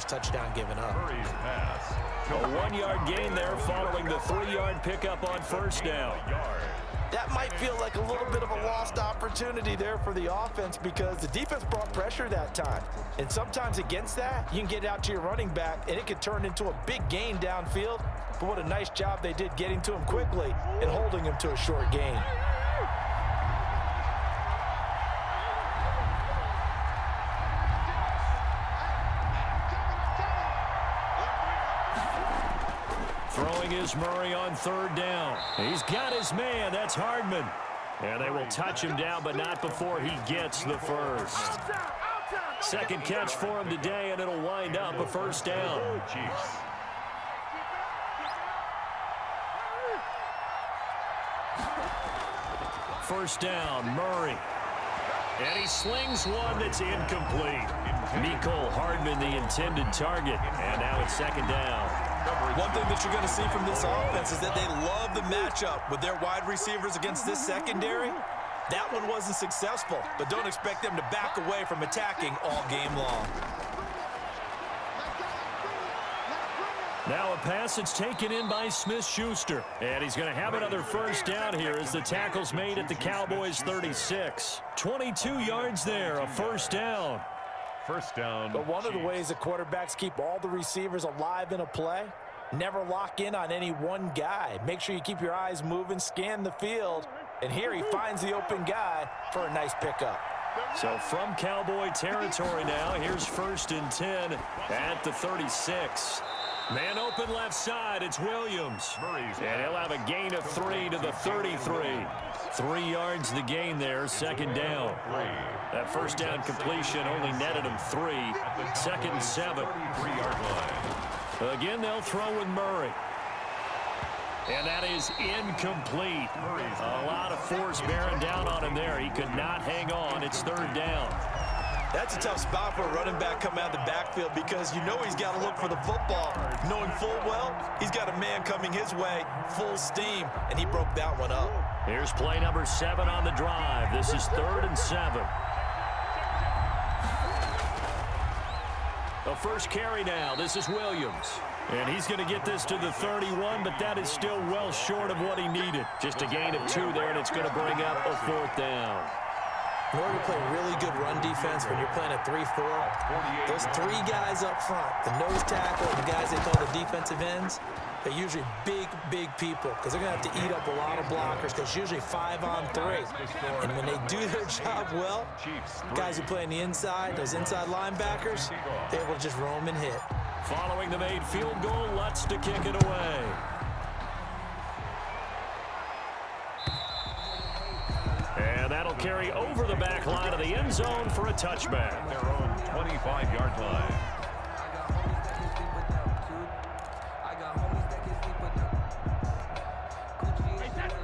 touchdown given up. A 1-yard gain there following the 3-yard pickup on first down. That might feel like a little bit of a lost opportunity there for the offense because the defense brought pressure that time. And sometimes against that, you can get out to your running back, and it can turn into a big gain downfield. But what a nice job they did getting to him quickly and holding him to a short gain. Throwing is Murray on third down. He's got his man. That's Hardman. And they will touch him down, but not before he gets the first. Second catch for him today, and it'll wind up a first down. First down, Murray. And he slings one that's incomplete. Mecole Hardman, the intended target. And now it's second down. One thing that you're going to see from this offense is that they love the matchup with their wide receivers against this secondary. That one wasn't successful, but don't expect them to back away from attacking all game long. Now a pass that's taken in by Smith-Schuster. And he's going to have another first down here as the tackle's made at the Cowboys' 36. 22 yards there, a first down. First down. But one of the ways that quarterbacks keep all the receivers alive in a play, never lock in on any one guy. Make sure you keep your eyes moving, scan the field, and here he finds the open guy for a nice pickup. So from Cowboy territory now, here's 1st and 10 at the 36. Man open left side, it's Williams. And he'll have a gain of 3 to the 33. 3 yards the gain there, second down. That first down completion only netted him 3. Second and 7. 3-yard line. Again, they'll throw with Murray. And that is incomplete. A lot of force bearing down on him there. He could not hang on. It's third down. That's a tough spot for a running back coming out of the backfield because you know he's got to look for the football, knowing full well he's got a man coming his way, full steam, and he broke that one up. Here's play number 7 on the drive. This is 3rd and 7. The first carry now. This is Williams. And he's going to get this to the 31, but that is still well short of what he needed. Just a gain of 2 there, and it's going to bring up a 4th down. In order to play really good run defense when you're playing a 3-4, those 3 guys up front, the nose tackle and the guys they call the defensive ends, they're usually big people because they're going to have to eat up a lot of blockers because it's usually 5 on 3. And when they do their job well, guys who play on the inside, those inside linebackers, they're able to just roam and hit. Following the made field goal, Lutz to kick it away. And that'll carry over the back line of the end zone for a touchback. Their own 25-yard line.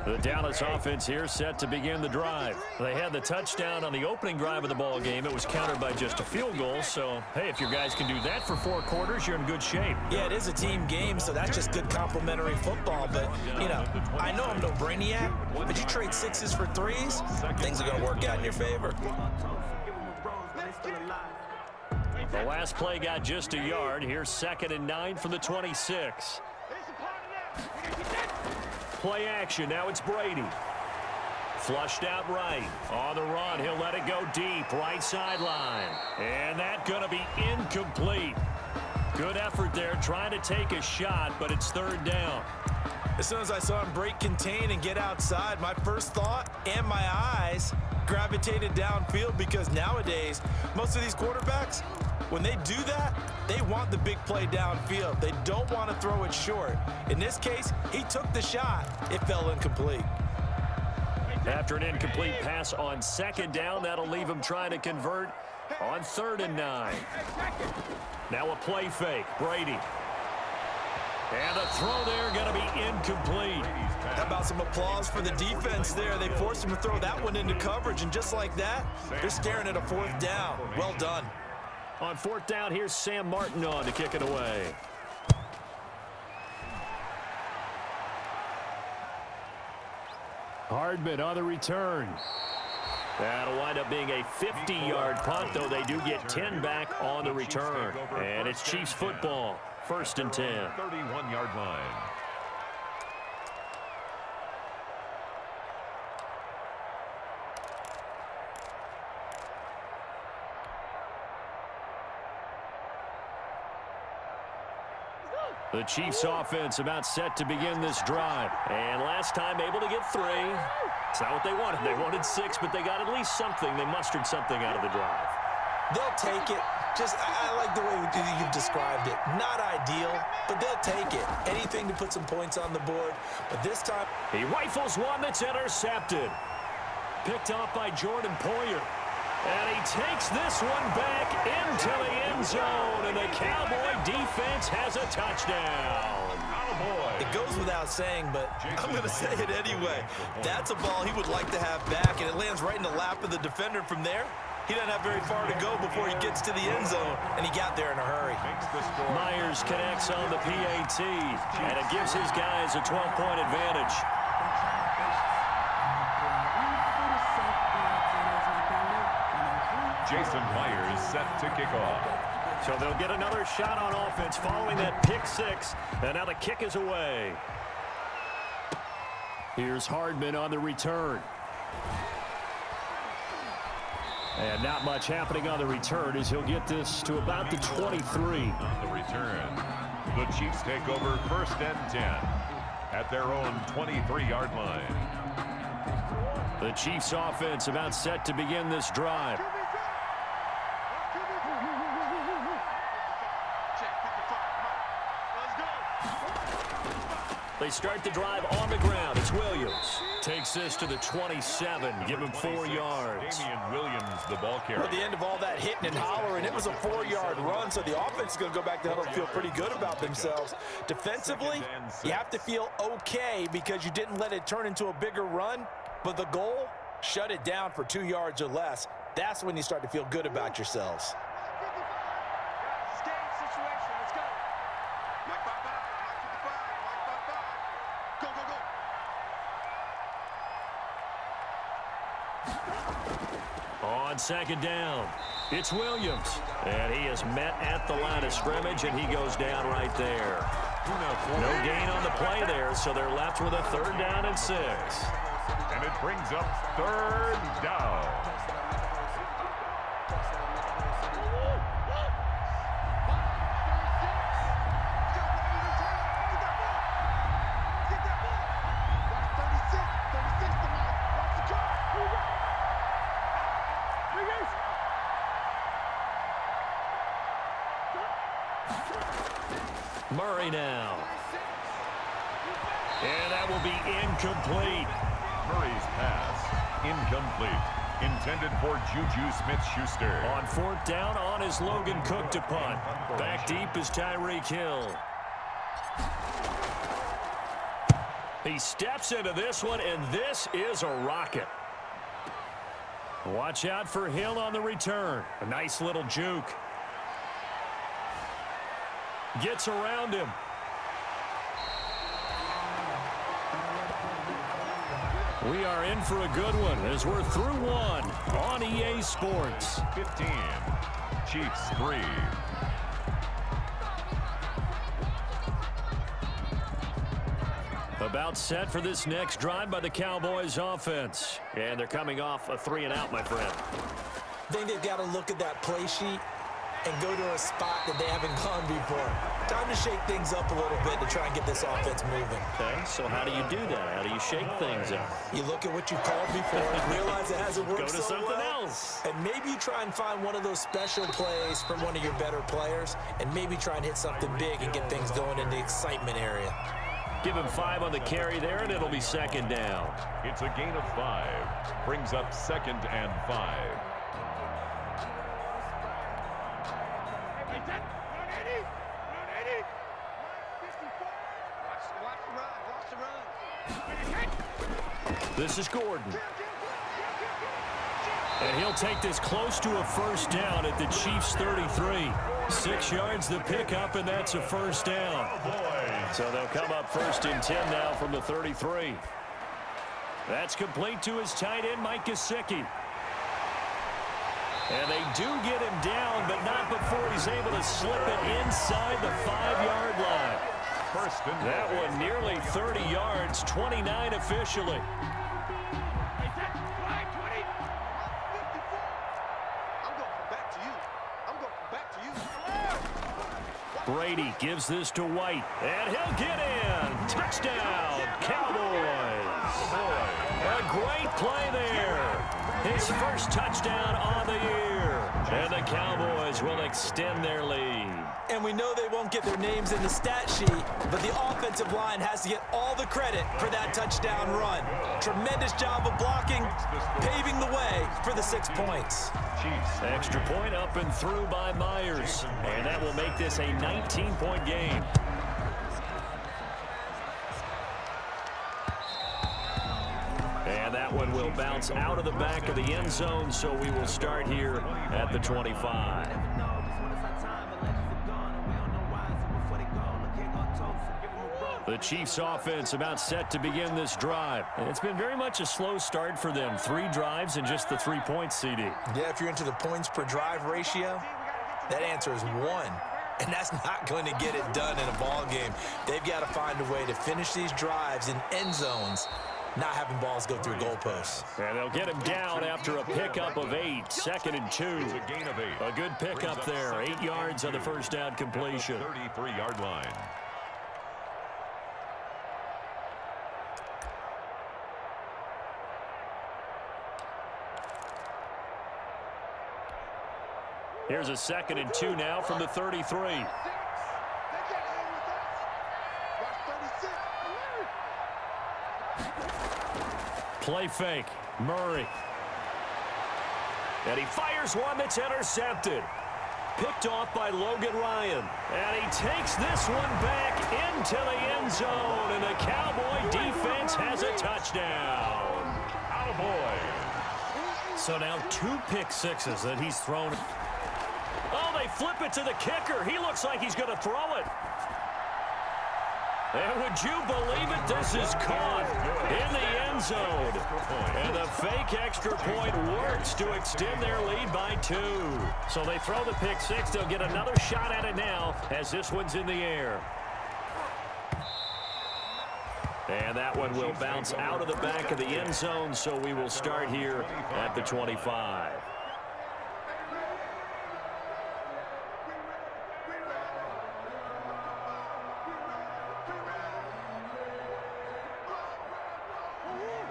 The Dallas offense here set to begin the drive. They had the touchdown on the opening drive of the ball game. It was countered by just a field goal. So, hey, if your guys can do that for 4 quarters, you're in good shape. Yeah, it is a team game, so that's just good complementary football. But, you know, I know I'm no brainiac, but you trade 6s for 3s, things are going to work out in your favor. The last play got just a yard. Here's 2nd and 9 from the 26. Play action. Now it's Brady. Flushed out right. On the run, he'll let it go deep. Right sideline. And that's going to be incomplete. Good effort there trying to take a shot, but it's 3rd down. As soon as I saw him break contain and get outside, my first thought and my eyes gravitated downfield because nowadays, most of these quarterbacks, when they do that, they want the big play downfield. They don't want to throw it short. In this case, he took the shot. It fell incomplete. After an incomplete pass on 2nd down, that'll leave him trying to convert on 3rd and 9. Now a play fake. Brady. And the throw there going to be incomplete. How about some applause for the defense there? They forced him to throw that one into coverage, and just like that, they're staring at a 4th down. Well done. On 4th down, here's Sam Martin on to kick it away. Hardman on the return. That'll wind up being a 50-yard punt, though they do get 10 back on the return. And it's Chiefs football, 1st and 10. 31-yard line. The Chiefs offense about set to begin this drive. And last time able to get 3. It's not what they wanted. They wanted 6, but they got at least something. They mustered something out of the drive. They'll take it. I like the way you've described it. Not ideal, but they'll take it. Anything to put some points on the board. But this time, he rifles one that's intercepted. Picked off by Jordan Poyer. And he takes this one back into the end zone, and the Cowboy defense has a touchdown. It goes without saying, but I'm going to say it anyway. That's a ball he would like to have back, and it lands right in the lap of the defender. From there, he doesn't have very far to go before he gets to the end zone, and he got there in a hurry. Myers connects on the PAT, and it gives his guys a 12-point advantage. Jason Myers set to kick off. So they'll get another shot on offense following that pick 6. And now the kick is away. Here's Hardman on the return. And not much happening on the return as he'll get this to about the 23. On the return, the Chiefs take over 1st and 10 at their own 23-yard line. The Chiefs offense about set to begin this drive. They start the drive on the ground. It's Williams. Takes this to the 27. Give him 4 yards. Damian Williams, the ball carrier. At the end of all that hitting and hollering, it was a 4-yard run, so the offense is going to go back to huddle and feel pretty good about themselves. Defensively, you have to feel okay because you didn't let it turn into a bigger run, but the goal, shut it down for 2 yards or less. That's when you start to feel good about yourselves. On 2nd down, it's Williams. And he is met at the line of scrimmage, and he goes down right there. No gain on the play there, so they're left with a 3rd down and 6. And it brings up 3rd down. Murray now. And that will be incomplete. Murray's pass, incomplete. Intended for Juju Smith-Schuster. On 4th down, on is Logan Cook to punt. Back deep is Tyreek Hill. He steps into this one, and this is a rocket. Watch out for Hill on the return. A nice little juke. Gets around him. We are in for a good one as we're through one on EA Sports. 15, Chiefs 3. About set for this next drive by the Cowboys offense. And thee coming off a 3-and-out, my friend. I think they've got to look at that play sheet and go to a spot that they haven't gone before. Time to shake things up a little bit to try and get this offense moving. Okay, so how do you do that? How do you shake things up? You look at what you called before and realize it hasn't worked Go to so something well. else. And maybe you try and find one of those special plays from one of your better players and maybe try and hit something big and get things going in the excitement area. Give him 5 on the carry there, and it'll be 2nd down. It's a gain of 5. Brings up 2nd and 5. This is Gordon. And he'll take this close to a 1st down at the Chiefs' 33. 6 yards the pickup, and that's a 1st down. So they'll come up 1st and 10 now from the 33. That's complete to his tight end, Mike Gesicki. And they do get him down, but not before he's able to slip it inside the 5-yard line. That one nearly 30 yards, 29 officially. Brady gives this to White, and he'll get in. Touchdown, Cowboys. A great play there. His first touchdown on the year. And the Cowboys will extend their lead. And we know they won't get their names in the stat sheet, but the offensive line has to get all the credit for that touchdown run. Tremendous job of blocking, paving the way for the 6 points. Extra point up and through by Myers. And that will make this a 19-point game. And that one will bounce out of the back of the end zone, so we will start here at the 25. The Chiefs offense about set to begin this drive. And it's been very much a slow start for them. 3 drives and just the 3 points, CD. Yeah, if you're into the points per drive ratio, that answer is 1. And that's not going to get it done in a ball game. They've got to find a way to finish these drives in end zones, not having balls go through goalposts. And they'll get him down after a pickup of 8. 2nd and 2. A good pickup there. 8 yards on the first down completion. 33-yard line. Here's a 2nd and 2 now from the 33. Play fake. Murray. And he fires one that's intercepted. Picked off by Logan Ryan. And he takes this one back into the end zone. And the Cowboy defense has a touchdown. Cowboy. So now 2 pick sixes that he's thrown. Oh, they flip it to the kicker. He looks like he's going to throw it. And would you believe it? This is caught in the end zone. And the fake extra point works to extend their lead by 2. So they throw the pick 6. They'll get another shot at it now as this one's in the air. And that one will bounce out of the back of the end zone, so we will start here at the 25.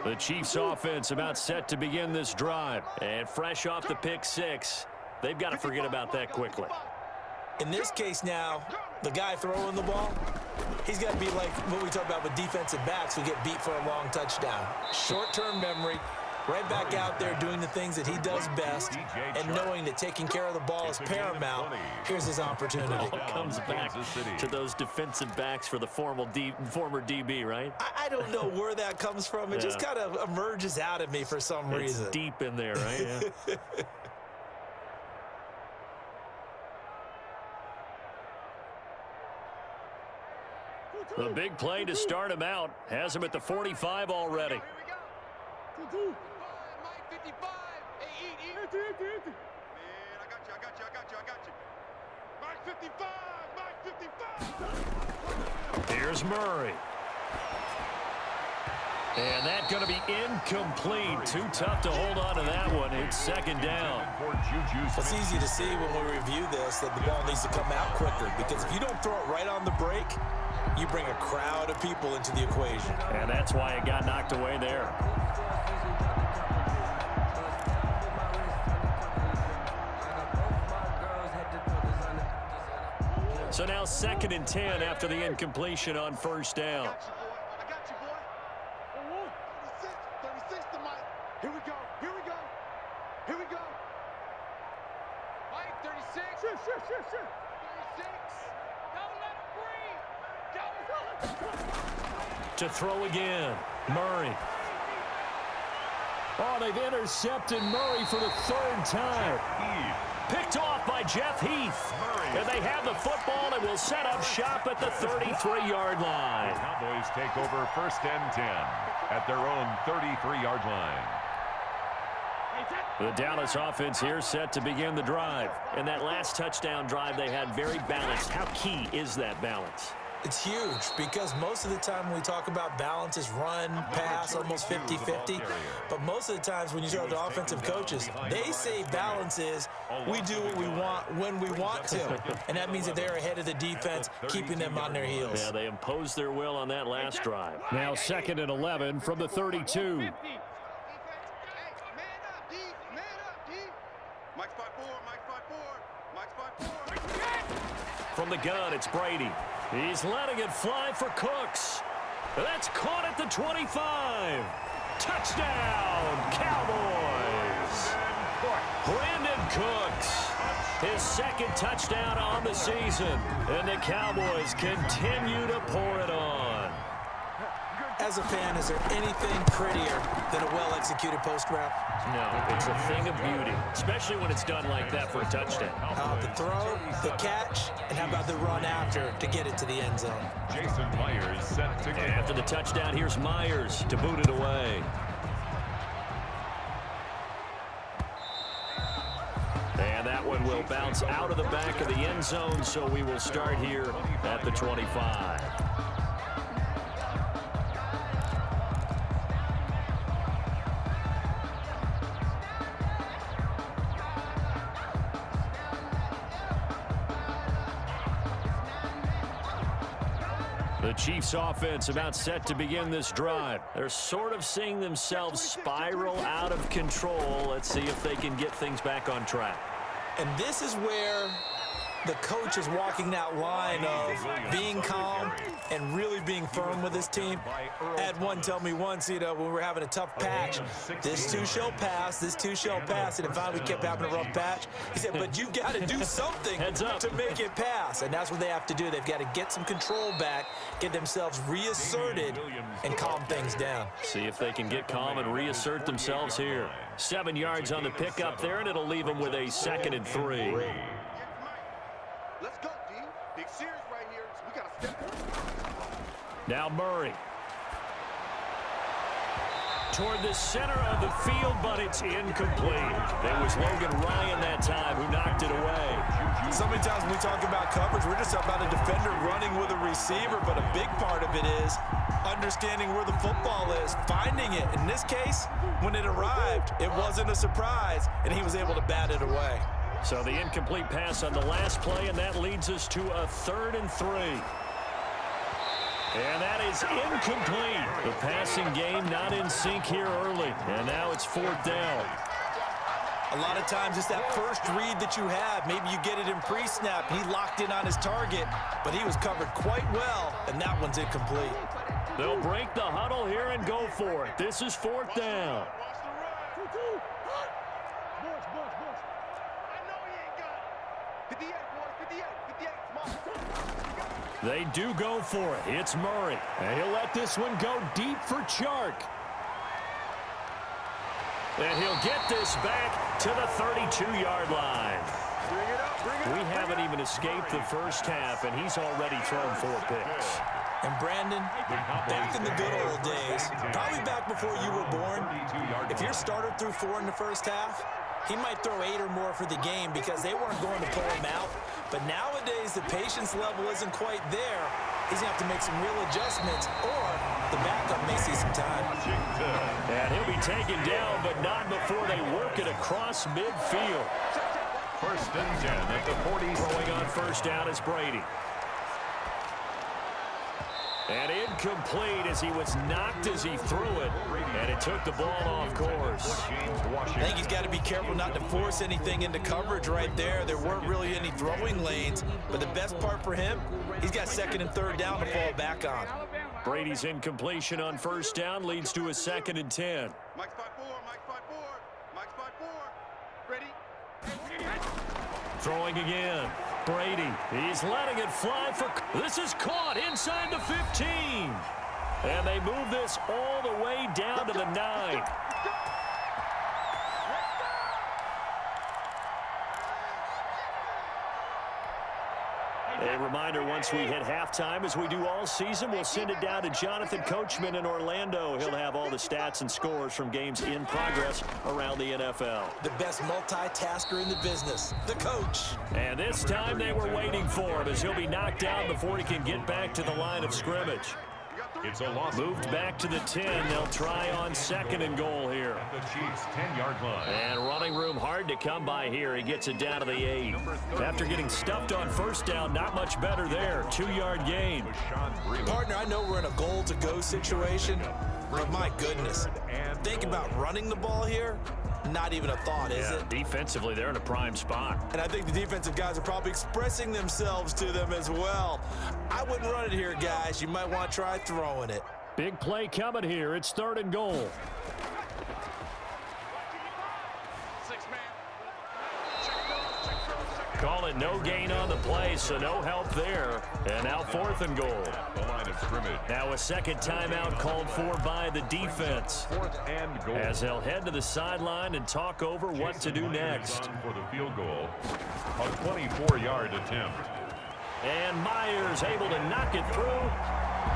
The Chiefs offense about set to begin this drive. And fresh off the pick 6, they've got to forget about that quickly. In this case now, the guy throwing the ball, he's got to be like what we talk about with defensive backs who get beat for a long touchdown. Short-term memory, right back out there doing the things that he does best, and knowing that taking care of the ball is paramount. Here's his opportunity. It all comes back to those defensive backs for the former DB, right? I don't know where that comes from. It just kind of emerges out of me for some reason. It's deep in there, right? Yeah. The big play to start him out has him at the 45 already. Here's Murray. And that's going to be incomplete. Too tough to hold on to that one. It's 2nd down. It's easy to see when we review this that the ball needs to come out quicker, because if you don't throw it right on the break, you bring a crowd of people into the equation. And that's why it got knocked away there. So now 2nd and 10 after the incompletion on first down. I got you, boy. 36 to Mike. Here we go. Here we go. Mike, 36. Sure. 36. Don't let him breathe. To throw again. Murray. Oh, they've intercepted Murray for the 3rd time. Picked off by Jeff Heath. And they have the football and will set up shop at the 33-yard line. The Cowboys take over 1st and 10 at their own 33-yard line. The Dallas offense here set to begin the drive. And that last touchdown drive they had very balanced. How key is that balance? It's huge because most of the time when we talk about balance is run, pass, almost 50-50. But most of the times when you talk to offensive coaches, they say balance is we do what we want when we want to. And that means that they're ahead of the defense, keeping them on their heels. Yeah, they imposed their will on that last drive. Now 2nd and 11 from the 32. From the gun, it's Brady. He's letting it fly for Cooks. That's caught at the 25. Touchdown, Cowboys. Brandon Cooks, his 2nd touchdown on the season. And the Cowboys continue to pour it on. As a fan, is there anything prettier than a well-executed post route? No, it's a thing of beauty, especially when it's done like that for a touchdown. The throw, the catch, and how about the run after to get it to the end zone? Jason Myers set to go. After the touchdown, here's Myers to boot it away. And that one will bounce out of the back of the end zone, so we will start here at the 25. The Chiefs offense about set to begin this drive. They're sort of seeing themselves spiral out of control. Let's see if they can get things back on track. And this is where the coach is walking that line of being calm and really being firm with his team. I had one tell me once, when we were having a tough patch, this too shall pass, this too shall pass, and finally we kept having a rough patch. He said, but you've got to do something to make it pass, and that's what they have to do. They've got to get some control back, get themselves reasserted, and calm things down. See if they can get calm and reassert themselves here. 7 yards on the pickup there, and it'll leave them with a 2nd and 3. Let's go, D. Big series right here. So we got to step. Now Murray. Toward the center of the field, but it's incomplete. It was Logan Ryan that time who knocked it away. So many times when we talk about coverage, we're just talking about a defender running with a receiver, but a big part of it is understanding where the football is, finding it. In this case, when it arrived, it wasn't a surprise, and he was able to bat it away. So the incomplete pass on the last play, and that leads us to a 3rd and 3. And that is incomplete. The passing game not in sync here early. And now it's 4th down. A lot of times it's that first read that you have. Maybe you get it in pre-snap. He locked in on his target, but he was covered quite well, and that one's incomplete. They'll break the huddle here and go for it. This is 4th down. They do go for it. It's Murray. And he'll let this one go deep for Chark. And he'll get this back to the 32-yard line. We haven't even escaped the first half, and he's already thrown 4 picks. And Brandon, back in the good old days, probably back before you were born, if your starter threw 4 in the first half, he might throw 8 or more for the game because they weren't going to pull him out. But nowadays, the patience level isn't quite there. He's going to have to make some real adjustments, or the backup may see some time. And he'll be taken down, but not before they work it across midfield. 1st and 10 at the 40. Throwing on 1st down is Brady. And incomplete as he was knocked as he threw it. And it took the ball off course. I think he's got to be careful not to force anything into coverage right there. There weren't really any throwing lanes. But the best part for him, he's got 2nd and 3rd down to fall back on. Brady's incompletion on 1st down leads to a 2nd and 10. Mike's 5-4, Mike's 5-4, Mike's 5-4. Ready? Throwing again. Brady, he's letting it fly for... This is caught inside the 15. And they move this all the way down to the 9. They reminder, once we hit halftime, as we do all season, we'll send it down to Jonathan Coachman in Orlando. He'll have all the stats and scores from games in progress around the NFL. The best multitasker in the business, the coach. And this time they were waiting for him as he'll be knocked down before he can get back to the line of scrimmage. It's a loss. Moved back to the 10. They'll try on 2nd and goal here. At the Chiefs' 10-yard line. And running room hard to come by here. He gets it down to the 8. After getting stuffed on 1st down, not much better there. 2-yard gain. Partner, I know we're in a goal-to-go situation, but my goodness, think about running the ball here. Not even a thought, is it? Defensively, they're in a prime spot. And I think the defensive guys are probably expressing themselves to them as well. I wouldn't run it here, guys. You might want to try throwing it. Big play coming here. It's 3rd and goal. Call it no gain on the play, so no help there. And now 4th and goal. The line of scrimmage. Now a second timeout called for by the defense. 4th and goal. As they'll head to the sideline and talk over what to do next. For the field goal, a 24-yard attempt. And Myers able to knock it through.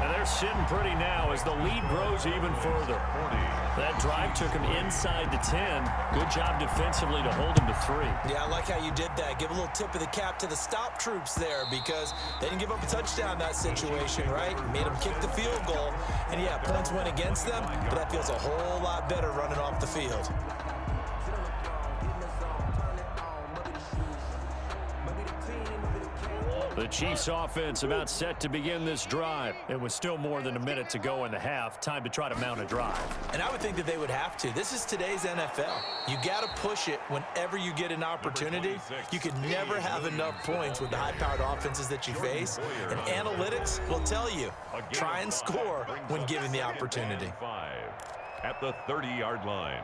And they're sitting pretty now as the lead grows even further. 40. That drive took him inside the 10. Good job defensively to hold him to 3. Yeah, I like how you did that. Give a little tip of the cap to the stop troops there because they didn't give up a touchdown in that situation, right? Made them kick the field goal. And, yeah, points went against them, but that feels a whole lot better running off the field. The Chiefs offense about set to begin this drive. It was still more than a minute to go in the half. Time to try to mount a drive. And I would think that they would have to. This is today's NFL. You got to push it whenever you get an opportunity. You can never have enough points with the high-powered offenses that you face. And analytics will tell you, try and score when given the opportunity. 5 at the 30-yard line.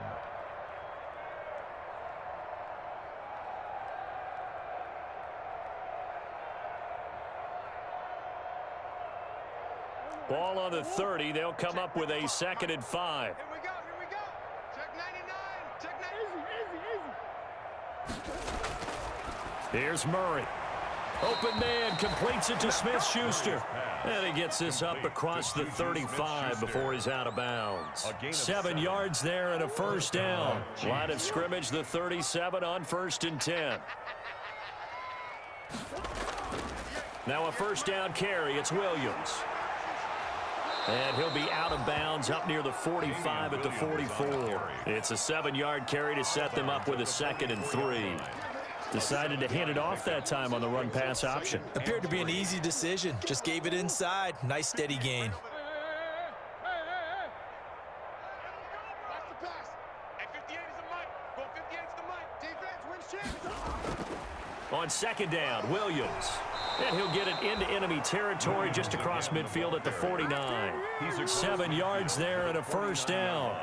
Ball on the 30. They'll come up with a 2nd and 5. Here we go, here we go. Check 99, check 90. Easy. Here's Murray. Open man completes it to Smith-Schuster. And he gets this up across the 35 before he's out of bounds. 7 yards there and a 1st down. Line of scrimmage, the 37 on 1st and 10. Now a 1st down carry. It's Williams. And he'll be out of bounds up near the 45 at the 44. It's a 7-yard carry to set them up with a 2nd and 3. Decided to hand it off that time on the run-pass option. Appeared to be an easy decision. Just gave it inside. Nice steady gain. Watch the pass. Hey, 58 is the mic. Go 58 is the mic. Defense wins championships. On 2nd down, Williams. And he'll get it into enemy territory just across midfield at the 49. 7 yards there and a 1st down.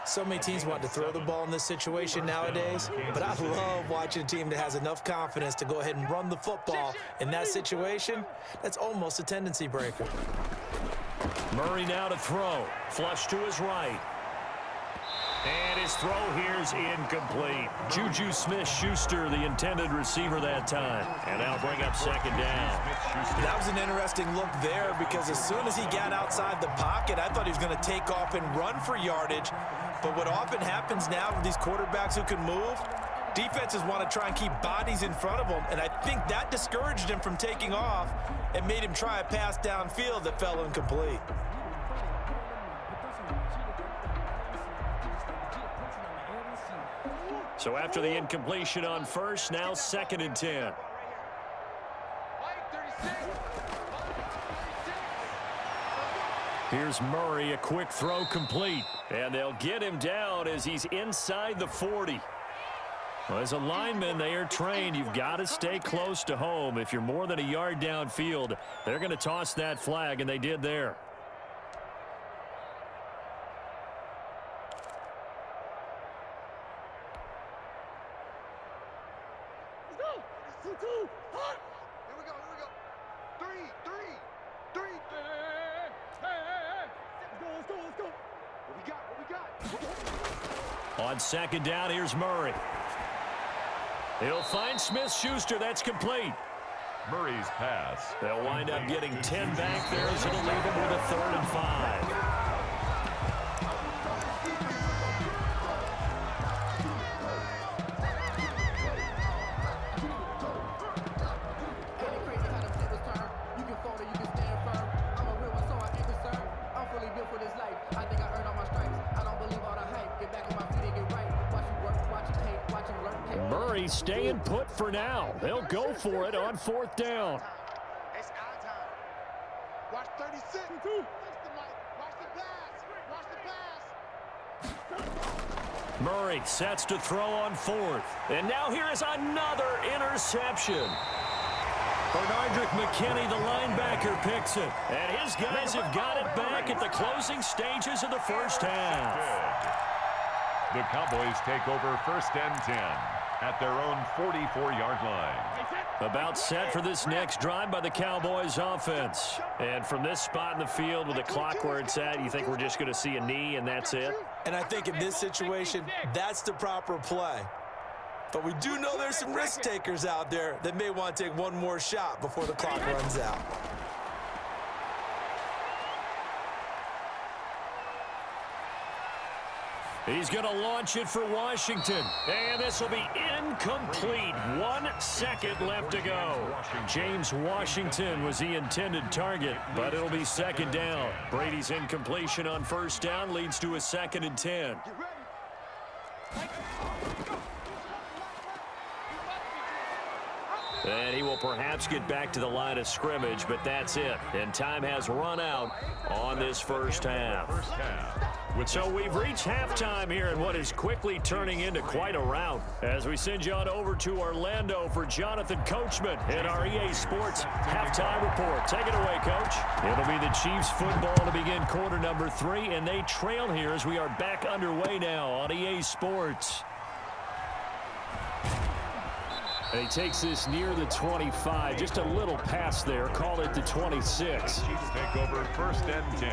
So many teams want to throw the ball in this situation nowadays, but I love watching a team that has enough confidence to go ahead and run the football in that situation. That's almost a tendency breaker. Murray now to throw. Flush to his right. And his throw here's incomplete. Juju Smith-Schuster, the intended receiver that time. And that'll bring up 2nd down. That was an interesting look there because as soon as he got outside the pocket, I thought he was going to take off and run for yardage. But what often happens now with these quarterbacks who can move, defenses want to try and keep bodies in front of them. And I think that discouraged him from taking off and made him try a pass downfield that fell incomplete. So after the incompletion on 1st, now 2nd and 10. Here's Murray, a quick throw complete. And they'll get him down as he's inside the 40. Well, as a lineman, they are trained. You've got to stay close to home. If you're more than a yard downfield, they're going to toss that flag, and they did there. On 2nd down, here's Murray. He'll find Smith-Schuster. That's complete. Murray's pass. They'll wind up getting 10 back there, so it'll leave them with a 3rd and 5. Murray staying put for now. They'll go for it on 4th down. It's our time. Watch 36. Watch the pass. Watch the pass. Murray sets to throw on 4th. And now here is another interception. Bernardrick McKinney, the linebacker, picks it. And his guys have got it back at the closing stages of the first half. The Cowboys take over 1st and 10 at their own 44-yard line. About set for this next drive by the Cowboys offense. And from this spot in the field with the clock where it's at, you think we're just going to see a knee and that's it? And I think in this situation, that's the proper play. But we do know there's some risk takers out there that may want to take one more shot before the clock runs out. He's going to launch it for Washington. And this will be incomplete. 1 second left to go. James Washington was the intended target, but it'll be 2nd down. Brady's incompletion on 1st down leads to a 2nd and 10. And he will perhaps get back to the line of scrimmage, but that's it. And time has run out on this first half. So we've reached halftime here in what is quickly turning into quite a rout. As we send you on over to Orlando for Jonathan Coachman in our EA Sports Halftime Report. Take it away, Coach. It'll be the Chiefs football to begin quarter number 3, and they trail here as we are back underway now on EA Sports. And he takes this near the 25. Just a little pass there. Call it the 26. Chiefs take over 1st and 10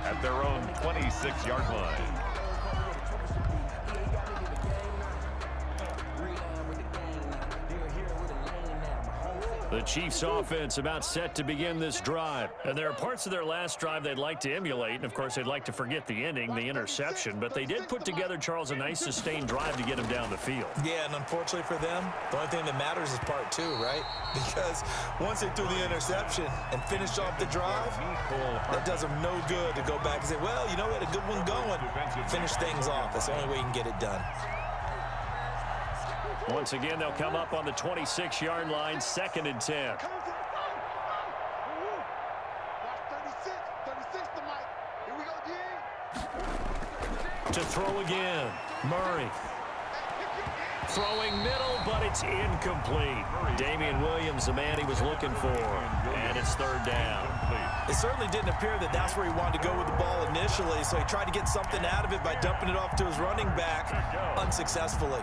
at their own 26-yard line. The Chiefs offense about set to begin this drive. And there are parts of their last drive they'd like to emulate. And, of course, they'd like to forget the ending, the interception. But they did put together, Charles, a nice sustained drive to get him down the field. Yeah, and unfortunately for them, the only thing that matters is part 2, right? Because once they threw the interception and finished off the drive, that does them no good to go back and say, well, you know, we had a good one going. Finish things off. That's the only way you can get it done. Once again, they'll come up on the 26-yard line, 2nd and 10. To throw again, Murray. Throwing middle, but it's incomplete. Damian Williams, the man he was looking for, and it's 3rd down. It certainly didn't appear that that's where he wanted to go with the ball initially, so he tried to get something out of it by dumping it off to his running back unsuccessfully.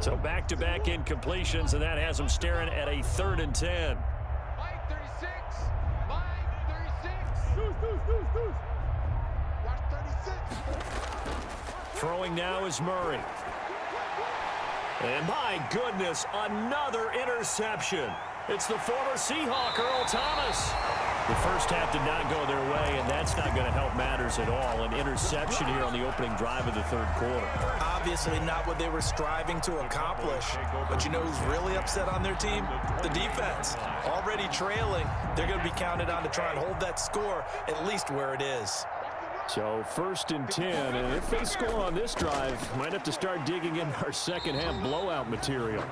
So back-to-back incompletions, and that has them staring at a 3rd and 10. Mike 36. Mike 36. Watch 36. Throwing now is Murray. And my goodness, another interception. It's the former Seahawk, Earl Thomas. The first half did not go their way, and that's not going to help matters at all. An interception here on the opening drive of the 3rd quarter. Obviously not what they were striving to accomplish. But you know who's really upset on their team? The defense. Already trailing. They're going to be counted on to try and hold that score at least where it is. So 1st and 10, and if they score on this drive, might have to start digging in our second half blowout material.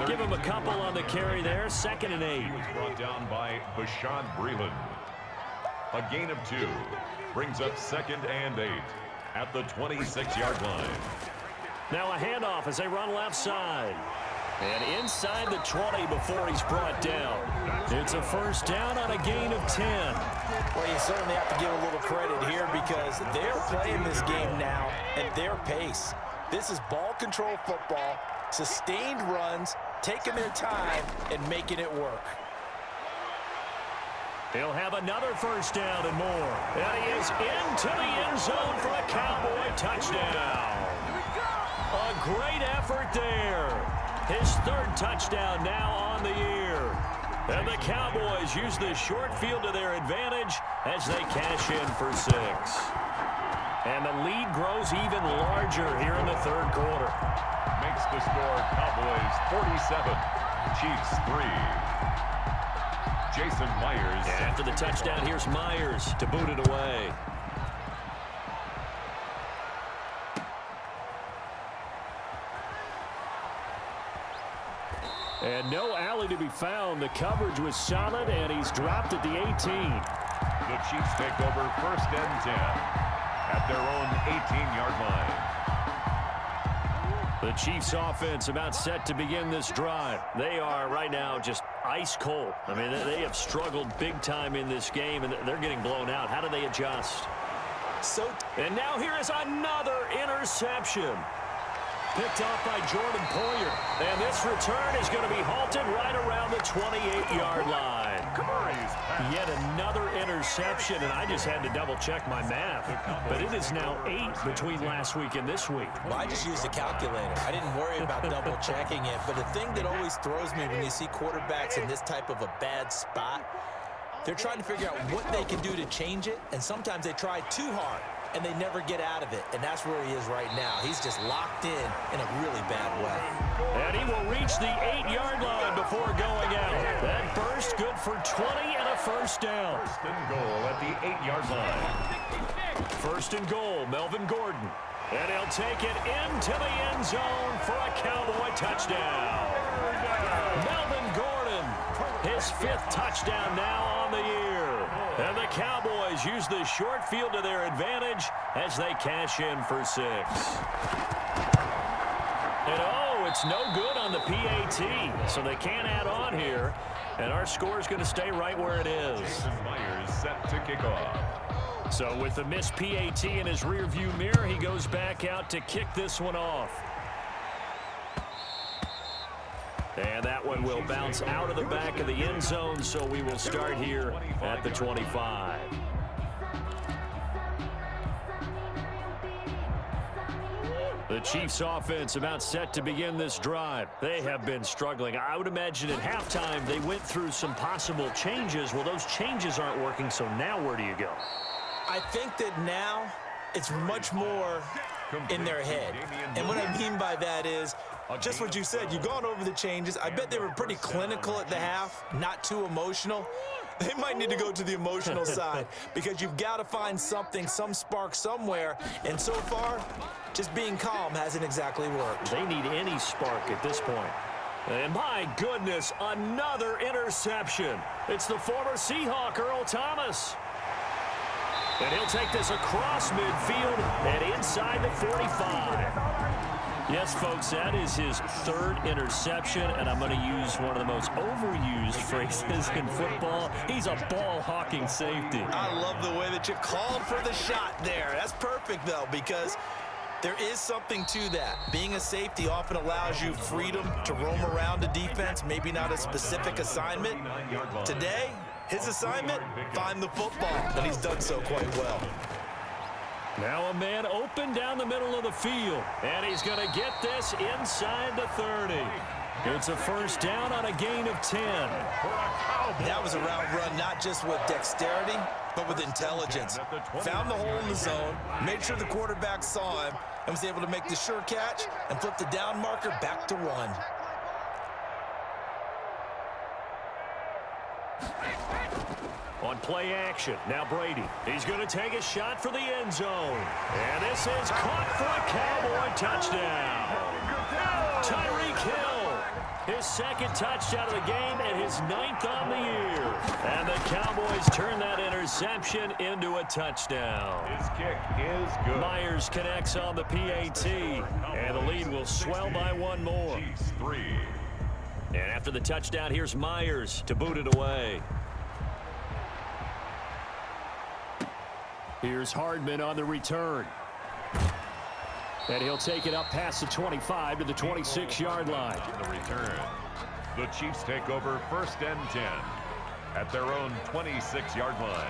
Give him a couple on the carry there. 2nd and 8. He was brought down by Bashaud Breeland. A gain of 2 brings up 2nd and 8 at the 26-yard line. Now a handoff as they run left side. And inside the 20 before he's brought down. It's a 1st down on a gain of 10. Well, you certainly have to give a little credit here because they're playing this game now at their pace. This is ball control football, sustained runs, taking their time and making it work. He'll have another first down and more. And he is into the end zone for a Cowboy touchdown. A great effort there. His third touchdown now on the year. And the Cowboys use the short field to their advantage as they cash in for 6. And the lead grows even larger here in the third quarter. Makes the score Cowboys 47, Chiefs 3. Jason Myers. And after the touchdown, here's Myers to boot it away. And no alley to be found. The coverage was solid, and he's dropped at the 18. The Chiefs take over first and 10 at their own 18-yard line. The Chiefs offense about set to begin this drive. They are right now just ice cold. I mean, they have struggled big time in this game, and they're getting blown out. How do they adjust? And now here is another interception. Picked off by Jordan Poyer. And this return is going to be halted right around the 28-yard line. Yet another interception, and I just had to double-check my math. But it is now 8 between last week and this week. Well, I just used a calculator. I didn't worry about double-checking it. But the thing that always throws me when you see quarterbacks in this type of a bad spot, they're trying to figure out what they can do to change it, and sometimes they try too hard, and they never get out of it, and that's where he is right now. He's just locked in a really bad way. And he will reach the 8-yard line before going out. That burst good for 20 and a first down. First and goal at the 8-yard line. First and goal, Melvin Gordon. And he'll take it into the end zone for a Cowboy touchdown. Melvin Gordon, his 5th touchdown now on the year. And the Cowboys use the short field to their advantage as they cash in for 6. And it's no good on the PAT, so they can't add on here. And our score is going to stay right where it is. Jason Myers set to kick off. So with the missed PAT in his rearview mirror, he goes back out to kick this one off. And that one will bounce out of the back of the end zone, so we will start here at the 25. The Chiefs offense about set to begin this drive. They have been struggling. I would imagine at halftime they went through some possible changes. Well, those changes aren't working, so now where do you go? I think that now it's much more in their head. And what I mean by that is just what you said. You've gone over the changes. I bet they were pretty clinical at the half, not too emotional. They might need to go to the emotional side because you've got to find something, some spark somewhere. And so far, just being calm hasn't exactly worked. They need any spark at this point. And my goodness, another interception. It's the former Seahawk, Earl Thomas. And he'll take this across midfield and inside the 45. Yes, folks, that is his 3rd interception, and I'm going to use one of the most overused phrases in football. He's a ball-hawking safety. I love the way that you called for the shot there. That's perfect, though, because there is something to that. Being a safety often allows you freedom to roam around the defense, maybe not a specific assignment. Today, his assignment, find the football, and he's done so quite well. Now a man open down the middle of the field, and he's going to get this inside the 30. It's a first down on a gain of 10. That was a route run not just with dexterity, but with intelligence. Found the hole in the zone, made sure the quarterback saw him, and was able to make the sure catch and flip the down marker back to 1. On play action, now Brady. He's going to take a shot for the end zone. And this is caught for a Cowboy touchdown. Tyreek Hill, his 2nd touchdown of the game and his 9th on the year. And the Cowboys turn that interception into a touchdown. His kick is good. Myers connects on the PAT, and the lead will swell by 1 more. Chiefs 3. And after the touchdown, here's Myers to boot it away. Here's Hardman on the return. And he'll take it up past the 25 to the 26-yard line. On the return, the Chiefs take over first and 10 at their own 26-yard line.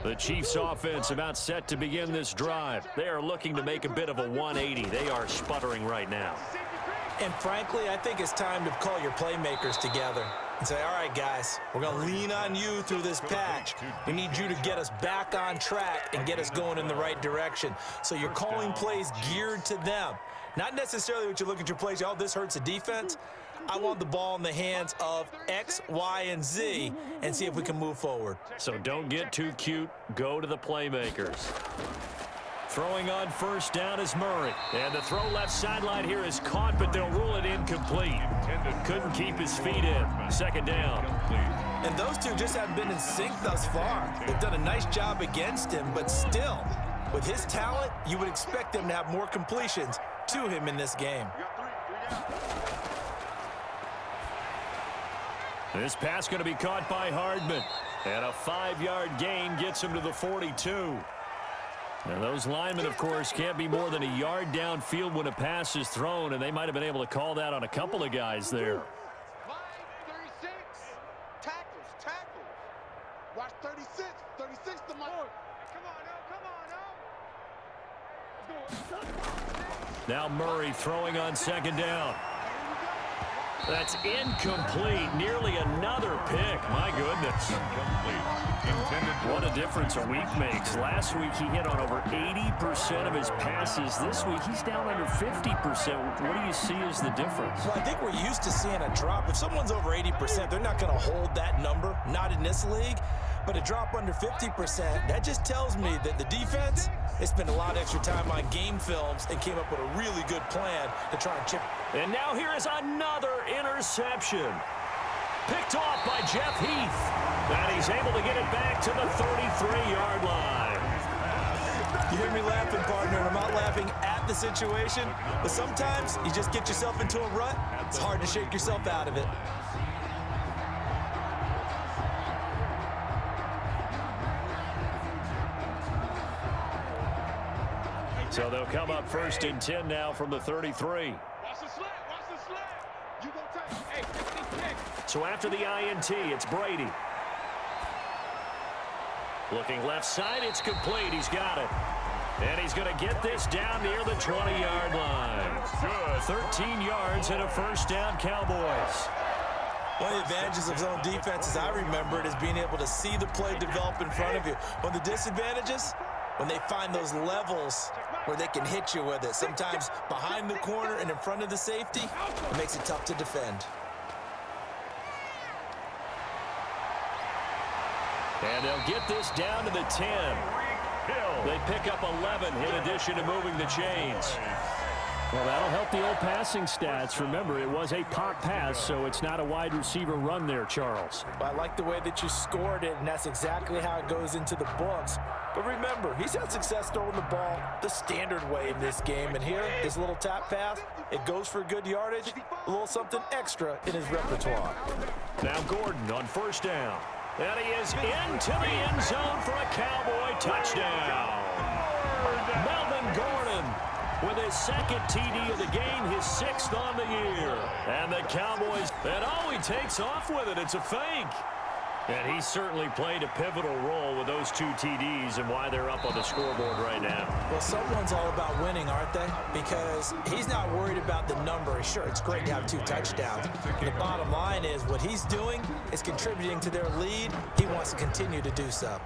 The Chiefs offense about set to begin this drive. They are looking to make a bit of a 180. They are sputtering right now. And frankly, I think it's time to call your playmakers together and say, all right, guys, we're going to lean on you through this patch. We need you to get us back on track and get us going in the right direction. So you're calling plays geared to them. Not necessarily what you look at your plays, oh, this hurts the defense. I want the ball in the hands of X, Y, and Z and see if we can move forward. So don't get too cute. Go to the playmakers. Throwing on first down is Murray. And the throw left sideline here is caught, but they'll rule it incomplete. Couldn't keep his feet in. Second down. And those two just haven't been in sync thus far. They've done a nice job against him, but still, with his talent, you would expect them to have more completions to him in this game. This pass going to be caught by Hardman. And a 5-yard gain gets him to the 42. And those linemen, of course, can't be more than a yard downfield when a pass is thrown, and they might have been able to call that on a couple of guys there. 36. Tackles. Watch 36. 36 to my board. Come on now. Now Murray throwing on second down. That's incomplete. Nearly another pick. My goodness. What a difference a week makes. Last week he hit on over 80% of his passes. This week he's down under 50%. What do you see as the difference? Well, I think we're used to seeing a drop. If someone's over 80%, they're not going to hold that number. Not in this league. But a drop under 50%, that just tells me that the defense has spent a lot of extra time on game films and came up with a really good plan to try and chip. And now here is another interception. Picked off by Jeff Heath. And he's able to get it back to the 33-yard line. You hear me laughing, partner, and I'm not laughing at the situation. But sometimes you just get yourself into a rut. It's hard to shake yourself out of it. So they'll come up first and 10 now from the 33. Watch the slant. You gonna take. Hey. So after the INT, it's Brady. Looking left side, it's complete. He's got it. And he's going to get this down near the 20-yard line. Good. 13 yards and a first down, Cowboys. One of the advantages of zone defense, as I remember it, is being able to see the play develop in front of you. One of the disadvantages, when they find those levels where they can hit you with it. Sometimes behind the corner and in front of the safety, it makes it tough to defend. And they'll get this down to the 10. They pick up 11 in addition to moving the chains. Well, that'll help the old passing stats. Remember, it was a pop pass, so it's not a wide receiver run there, Charles. I like the way that you scored it, and that's exactly how it goes into the books. But remember, he's had success throwing the ball the standard way in this game. And here, his little tap pass, it goes for good yardage, a little something extra in his repertoire. Now Gordon on first down. And he is into the end zone for a Cowboy touchdown. Melvin Gordon with his second TD of the game, his 6th on the year. And the Cowboys, and he takes off with it. It's a fake. And he certainly played a pivotal role with those 2 TDs and why they're up on the scoreboard right now. Well, someone's all about winning, aren't they? Because he's not worried about the number. Sure, it's great to have 2 touchdowns. The bottom line is what he's doing is contributing to their lead. He wants to continue to do so.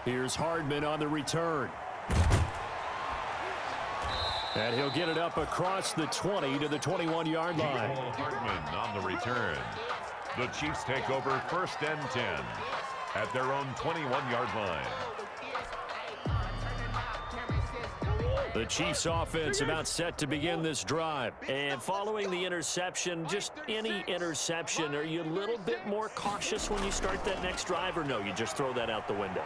Here's Hardman on the return. And he'll get it up across the 20 to the 21-yard line. Hardman on the return. The Chiefs take over first and 10 at their own 21-yard line. The Chiefs offense about set to begin this drive. And following the interception, just any interception, are you a little bit more cautious when you start that next drive, or no, you just throw that out the window?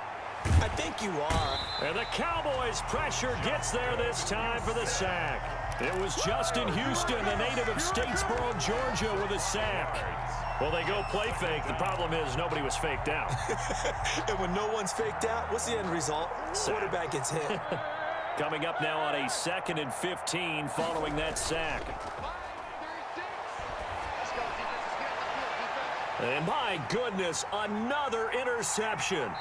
I think you are. And the Cowboys' pressure gets there this time for the sack. It was Justin Houston, the native of Statesboro, Georgia, with a sack. Well, they go play fake. The problem is nobody was faked out. And when no one's faked out, what's the end result? Quarterback gets hit. Coming up now on a 2nd and 15 following that sack. And my goodness, another interception.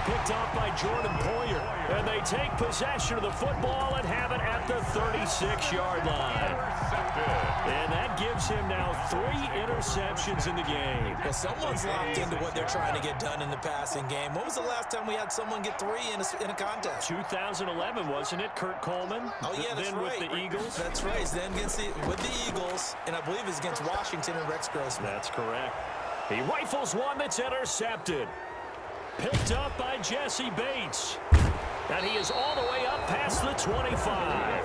Picked off by Jordan Poyer. And they take possession of the football and have it at the 36-yard line. And that gives him now 3 interceptions in the game. Well, someone's locked into what they're trying to get done in the passing game. When was the last time we had someone get 3 in a contest? 2011, wasn't it, Kurt Coleman? Oh, yeah, that's then right. With the Eagles? That's right. Then with the Eagles, and I believe it's against Washington and Rex Grossman. That's correct. He rifles one that's intercepted. Picked up by Jesse Bates. And he is all the way up past the 25.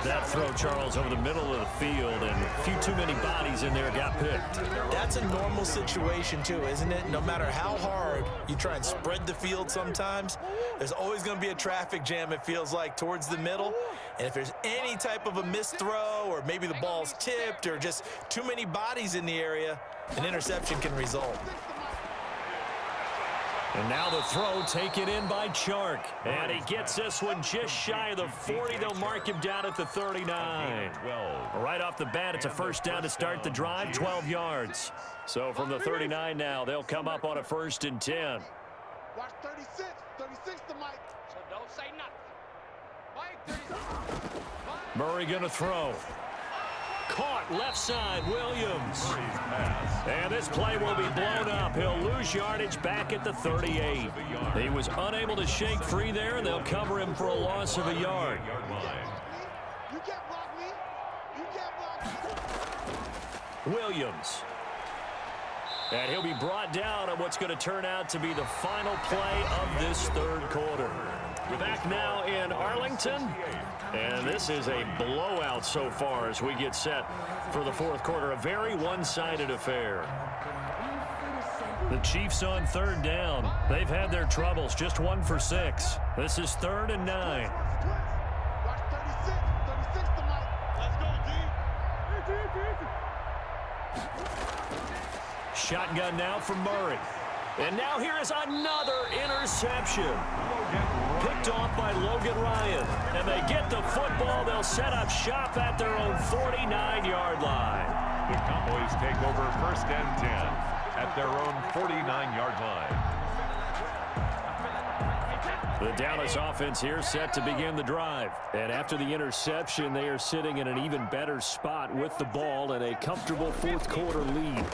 That throw, Charles, over the middle of the field, and a few too many bodies in there got picked. That's a normal situation, too, isn't it? No matter how hard you try and spread the field sometimes, there's always going to be a traffic jam, it feels like, towards the middle. And if there's any type of a missed throw, or maybe the ball's tipped, or just too many bodies in the area, an interception can result. And now the throw taken in by Chark. And he gets this one just shy of the 40. They'll mark him down at the 39. Right off the bat, it's a first down to start the drive, 12 yards. So from the 39 now, they'll come up on a 1st and 10. Watch 36. 36 to Mike. So don't say nothing. Mike, 36. Murray going to throw. Caught left side, Williams. And this play will be blown up. He'll lose yardage back at the 38. He was unable to shake free there, and they'll cover him for a loss of a yard. You can't block me. You can't block me. Williams. And he'll be brought down on what's going to turn out to be the final play of this 3rd quarter. We're back now in Arlington. And this is a blowout so far as we get set for the 4th quarter. A very one-sided affair. The Chiefs on 3rd down. They've had their troubles. Just 1 for 6. This is 3rd and 9. Watch 36. 36 to Mike. Let's go, D. Shotgun now from Murray. And now here is another interception. Picked off by Logan Ryan. And they get the football. They'll set up shop at their own 49-yard line. The Cowboys take over 1st and 10 at their own 49-yard line. The Dallas offense here set to begin the drive. And after the interception, they are sitting in an even better spot with the ball and a comfortable 4th quarter lead.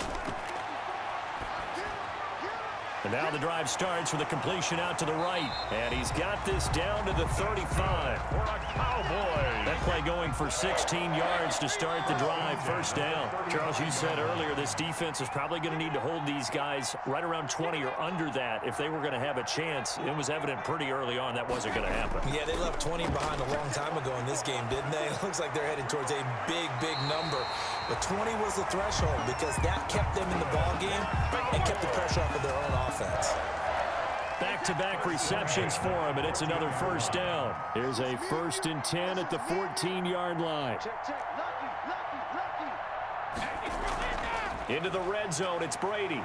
And now the drive starts with a completion out to the right. And he's got this down to the 35. For a Cowboy. That play going for 16 yards to start the drive. 1st down. Charles, you said earlier this defense is probably going to need to hold these guys right around 20 or under that if they were going to have a chance. It was evident pretty early on that wasn't going to happen. Yeah, they left 20 behind a long time ago in this game, didn't they? It looks like they're headed towards a big, big number. But 20 was the threshold because that kept them in the ball game and kept the pressure off of their own offense. Back-to-back receptions for him, and it's another 1st down. Here's a 1st and 10 at the 14-yard line. Into the red zone, it's Brady.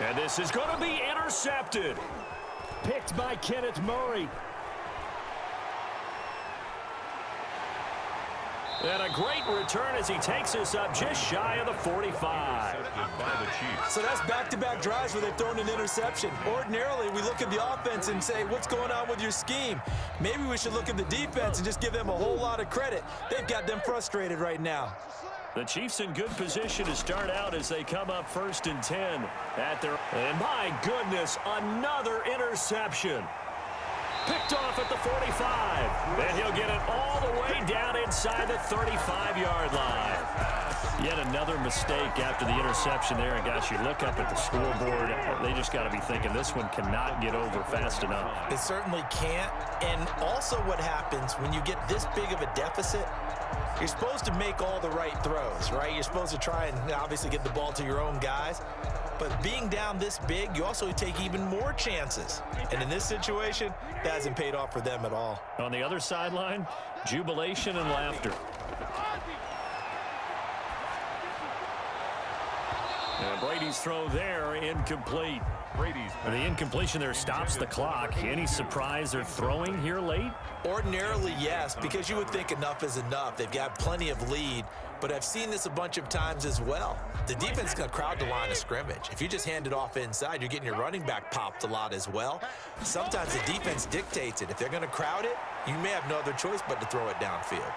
And this is going to be intercepted. Picked by Kenneth Murray. And a great return as he takes us up just shy of the 45. So that's back-to-back drives where they've thrown an interception. Ordinarily, we look at the offense and say, what's going on with your scheme? Maybe we should look at the defense and just give them a whole lot of credit. They've got them frustrated right now. The Chiefs in good position to start out as they come up 1st and 10 at their... And my goodness, another interception. Picked off at the 45. And he'll get it all the way down inside the 35-yard line. Yet another mistake after the interception there. And, gosh, you look up at the scoreboard, they just got to be thinking this one cannot get over fast enough. It certainly can't. And also what happens when you get this big of a deficit, You're supposed to make all the right throws, right? You're supposed to try and obviously get the ball to your own guys. But being down this big, you also take even more chances. And in this situation, that hasn't paid off for them at all. On the other sideline, jubilation and laughter. And Brady's throw there, incomplete. The incompletion there stops the clock. Any surprise they're throwing here late? Ordinarily, yes, because you would think enough is enough. They've got plenty of lead, but I've seen this a bunch of times as well. The defense is going to crowd the line of scrimmage. If you just hand it off inside, you're getting your running back popped a lot as well. Sometimes the defense dictates it. If they're going to crowd it, you may have no other choice but to throw it downfield.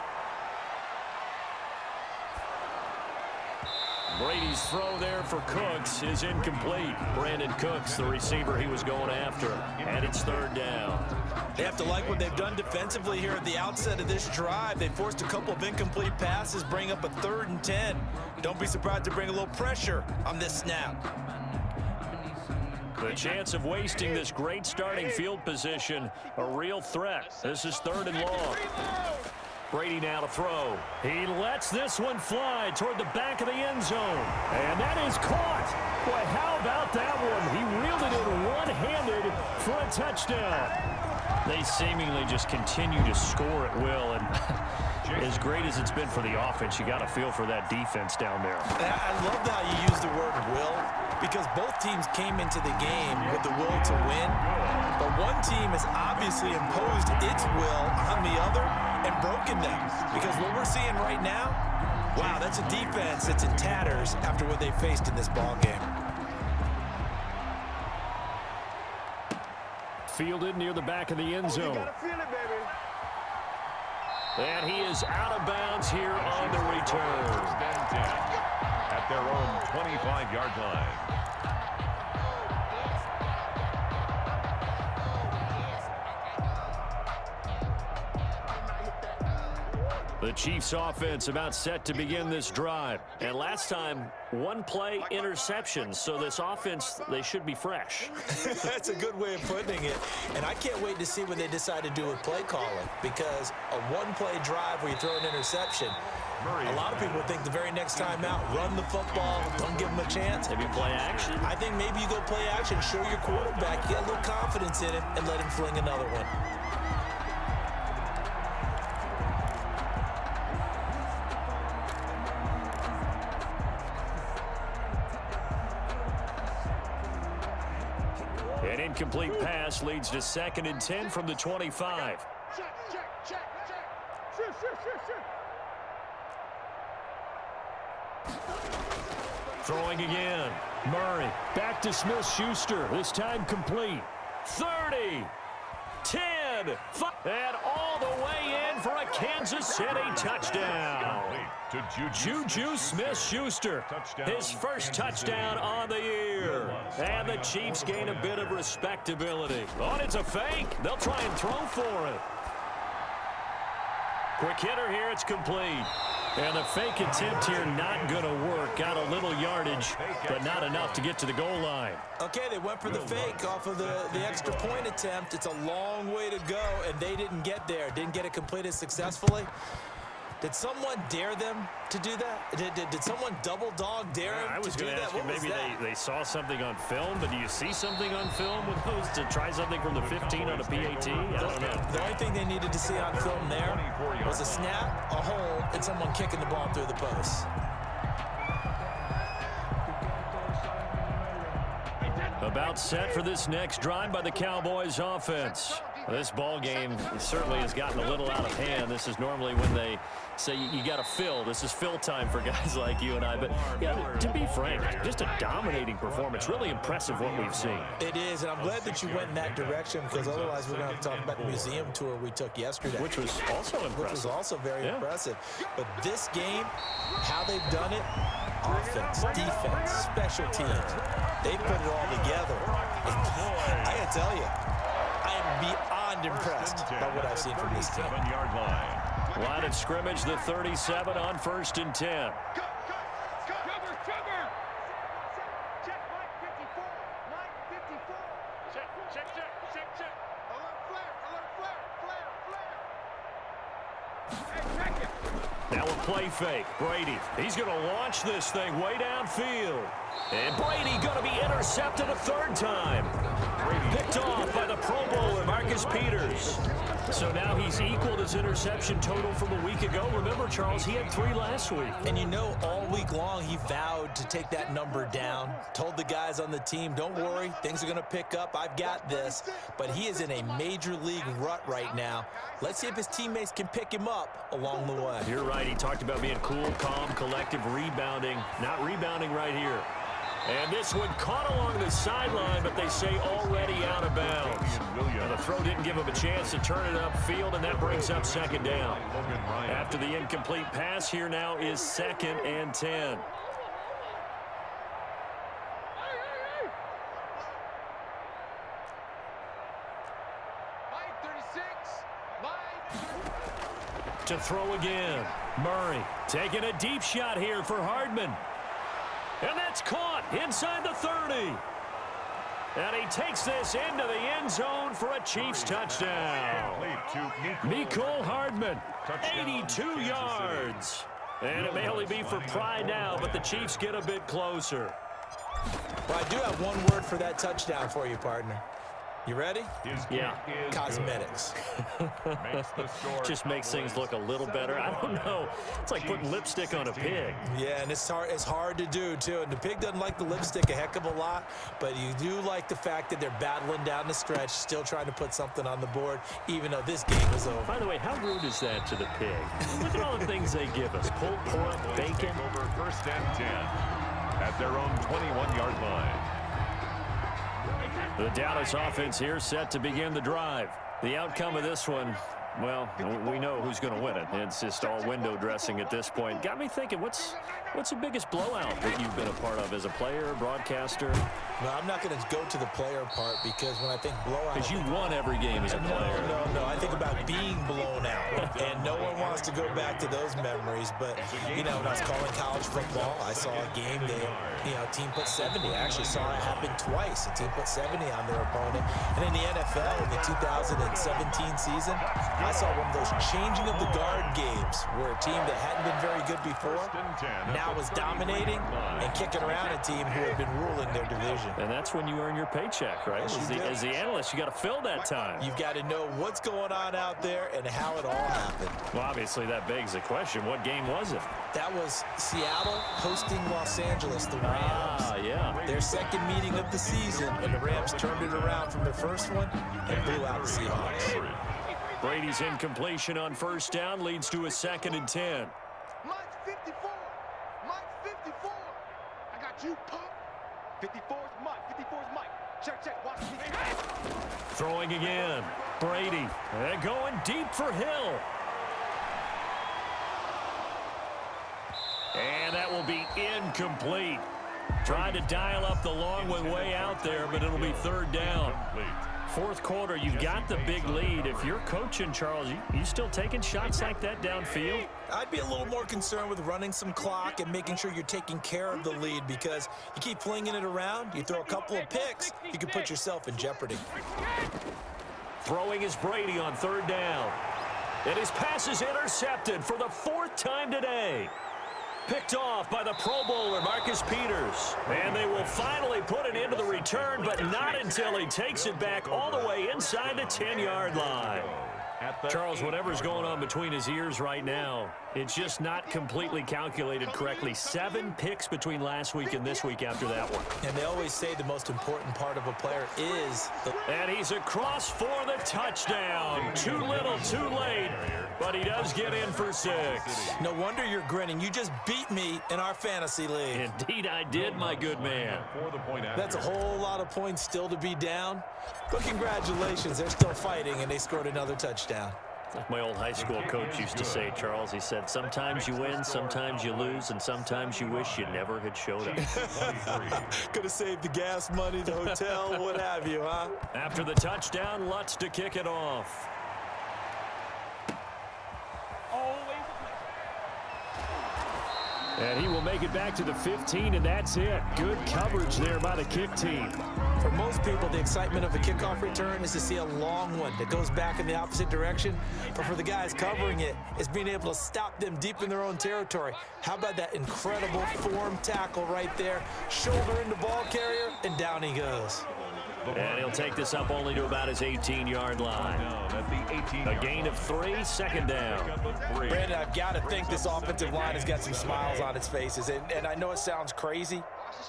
Brady's throw there for Cooks is incomplete. Brandon Cooks, the receiver he was going after. And it's third down. They have to like what they've done defensively here at the outset of this drive. They forced a couple of incomplete passes, bring up a 3rd and 10. Don't be surprised to bring a little pressure on this snap. The chance of wasting this great starting field position, a real threat. This is 3rd and long. Brady now to throw. He lets this one fly toward the back of the end zone. And that is caught. Boy, how about that one? He wielded it one-handed for a touchdown. They seemingly just continue to score at will. And as great as it's been for the offense, you got to feel for that defense down there. I love how you use the word will, because both teams came into the game with the will to win. But one team has obviously imposed its will on the other and broken them. Because what we're seeing right now, wow, that's a defense that's in tatters after what they faced in this ball game. Fielded near the back of the end zone. And he is out of bounds here on the return. At their own 25-yard line. The Chiefs offense about set to begin this drive. And last time, one play interception. So this offense, they should be fresh. That's a good way of putting it. And I can't wait to see what they decide to do with play calling, because a one-play drive where you throw an interception, a lot of people think the very next time out, run the football, don't give them a chance. Maybe play action? I think maybe you go play action, show your quarterback, get a little confidence in him, and let him fling another one. An incomplete pass leads to 2nd and 10 from the 25. Check. Shoot. Throwing again. Murray back to Smith-Schuster. This time complete. 30, 10, 5, and all the way in for a Kansas City touchdown. Juju Smith-Schuster, his first touchdown on the year. And the Chiefs gain a bit of respectability. Oh, it's a fake. They'll try and throw for it. Quick hitter here, it's complete. And the fake attempt here not going to work. Got a little yardage, but not enough to get to the goal line. Okay, they went for the fake off of the extra point attempt. It's a long way to go, and they didn't get there. Didn't get it completed successfully. Did someone dare them to do that? Did someone double dog dare them to do that? I was going to ask you, maybe they saw something on film, but do you see something on film with those to try something from the 15 on a PAT? I don't know. The only thing they needed to see on film there was a snap, a hold, and someone kicking the ball through the post. About set for this next drive by the Cowboys offense. This ball game certainly has gotten a little out of hand. This is normally when they say you got to fill. This is fill time for guys like you and I. But yeah, to be frank, just a dominating performance. Really impressive what we've seen. It is, and I'm glad that you went in that direction, because otherwise we're going to have to talk about the museum tour we took yesterday. Which was also impressive. Which was also very impressive. But this game, how they've done it, offense, defense, special teams, they put it all together. And I got to tell you, I am beyond impressed by what I've seen from this team. Line of scrimmage, the 37 on 1st and 10. Cover. Check, Mike 54. Check. Alert flare. Hey, check it. Now a play fake. Brady, he's going to launch this thing way downfield. And Brady going to be intercepted a third time. Picked off by the Pro Bowler, Marcus Peters. So now he's equaled his interception total from a week ago. Remember, Charles, he had 3 last week. And you know, all week long, he vowed to take that number down. Told the guys on the team, don't worry, things are going to pick up. I've got this. But he is in a major league rut right now. Let's see if his teammates can pick him up along the way. You're right. He talked about being cool, calm, collective, rebounding. Not rebounding right here. And this one caught along the sideline, but they say already out of bounds. And the throw didn't give him a chance to turn it upfield, and that brings up second down. After the incomplete pass, here now is 2nd and 10. To throw again. Murray taking a deep shot here for Hardman. And that's caught inside the 30. And he takes this into the end zone for a Chiefs touchdown. Mecole Hardman, 82 yards. And it may only be for pride now, but the Chiefs get a bit closer. Well, I do have one word for that touchdown for you, partner. You ready? Yeah. Cosmetics. Just makes things look a little better. I don't know. It's like putting lipstick on a pig. Yeah, and it's hard to do, too. And the pig doesn't like the lipstick a heck of a lot, but you do like the fact that they're battling down the stretch, still trying to put something on the board, even though this game is over. By the way, how rude is that to the pig? Look at all the things they give us. Pulled pork, bacon. Over 1st and 10 at their own 21-yard line. The Dallas offense here set to begin the drive. The outcome of this one, well, we know who's going to win it. It's just all window dressing at this point. Got me thinking, what's the biggest blowout that you've been a part of as a player, broadcaster? No, I'm not going to go to the player part because when I think blowout... Because you won every game as a player. No. I think about being blown out. And no one wants to go back to those memories. But, you know, when I was calling college football, I saw a game that, a team put 70. I actually saw it happen twice. A team put 70 on their opponent. And in the NFL, in the 2017 season, I saw one of those changing of the guard games where a team that hadn't been very good before now was dominating and kicking around a team who had been ruling their division. And that's when you earn your paycheck, right? As the analyst, you got to fill that time. You've got to know what's going on out there and how it all happened. Well, obviously, that begs the question, what game was it? That was Seattle hosting Los Angeles, the Rams. Ah, yeah. Their second meeting of the season, and the Rams turned it around from their first one and blew out the Seahawks. Brady's incompletion on 1st down leads to a 2nd and 10. Mike 54. Mike 54. I got you, punk. 54's Mike. 54's Mike. Check. Watch me. Throwing again. Brady. And going deep for Hill. And that will be incomplete. Tried to dial up the long one way out there, but it'll be 3rd down. 4th quarter, you've got the big lead. If you're coaching, Charles, you still taking shots like that downfield? I'd be a little more concerned with running some clock and making sure you're taking care of the lead because you keep flinging it around, you throw a couple of picks, you can put yourself in jeopardy. Throwing is Brady on 3rd down. And his pass is intercepted for the 4th time today. Picked off by the Pro Bowler, Marcus Peters. And they will finally put it into the return, but not until he takes it back all the way inside the 10-yard line. Charles, whatever's going on between his ears right now, it's just not completely calculated correctly. 7 picks between last week and this week after that one. And they always say the most important part of a player is the... And he's across for the touchdown. Too little, too late, but he does get in for 6. No wonder you're grinning. You just beat me in our fantasy league. Indeed I did, my good man. That's a whole lot of points still to be down. But congratulations, they're still fighting, and they scored another touchdown. Like my old high school coach used to say, Charles, he said, sometimes you win, sometimes you lose, and sometimes you wish you never had showed up. Could have saved the gas money, the hotel, what have you, huh? After the touchdown, Lutz to kick it off. And he will make it back to the 15, and that's it. Good coverage there by the kick team. For most people, the excitement of a kickoff return is to see a long one that goes back in the opposite direction. But for the guys covering it, it's being able to stop them deep in their own territory. How about that incredible form tackle right there? Shoulder into ball carrier, and down he goes. And he'll take this up only to about his 18-yard line. A gain of 3, second down. Brandon, I've got to think this offensive line has got some smiles on its faces. And I know it sounds crazy,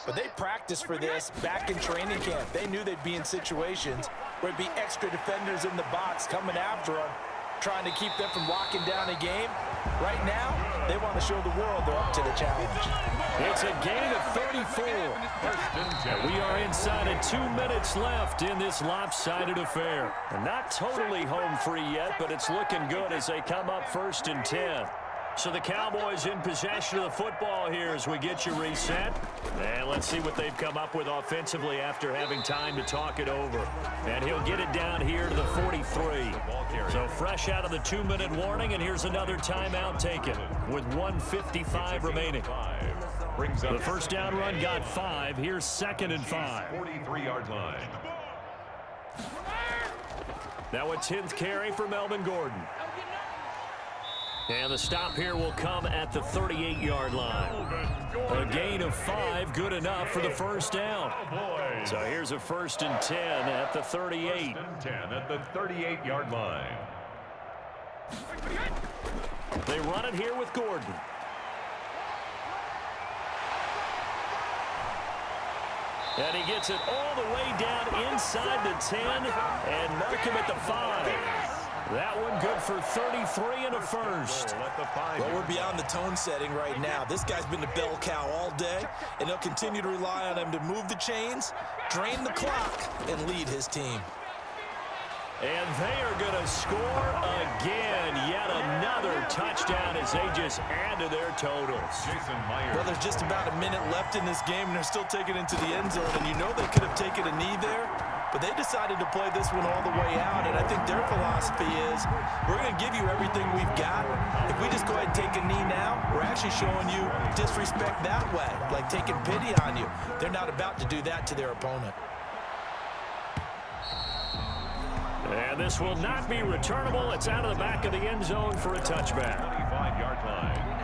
but they practiced for this back in training camp. They knew they'd be in situations where it'd be extra defenders in the box coming after them, trying to keep them from locking down a game. Right now, they want to show the world they're up to the challenge. It's a gain of 34. We are inside of 2 minutes left in this lopsided affair. And not totally home free yet, but it's looking good as they come up 1st and 10. So the Cowboys in possession of the football here as we get you reset. And let's see what they've come up with offensively after having time to talk it over. And he'll get it down here to the 43. So fresh out of the 2-minute warning, and here's another timeout taken with 1:55 remaining. The first down run got 5. Here's 2nd and 5. 43-yard line. Now a 10th carry for Melvin Gordon. And the stop here will come at the 38-yard line. A gain of 5, good enough for the first down. So here's a 1st and 10 at the 38. 1st and 10 at the 38-yard line. They run it here with Gordon. And he gets it all the way down inside the 10 and mark him at the 5. That one good for 33 and a first. Well, we're beyond the tone setting right now. This guy's been the bell cow all day, and they'll continue to rely on him to move the chains, drain the clock, and lead his team. And they are going to score again. Yet another touchdown as they just add to their totals. Well, there's just about a minute left in this game, and they're still taking it to the end zone. And you know they could have taken a knee there, but they decided to play this one all the way out. And I think their philosophy is, we're going to give you everything we've got. If we just go ahead and take a knee now, we're actually showing you disrespect that way, like taking pity on you. They're not about to do that to their opponent. And this will not be returnable. It's out of the back of the end zone for a touchback. 25-yard line.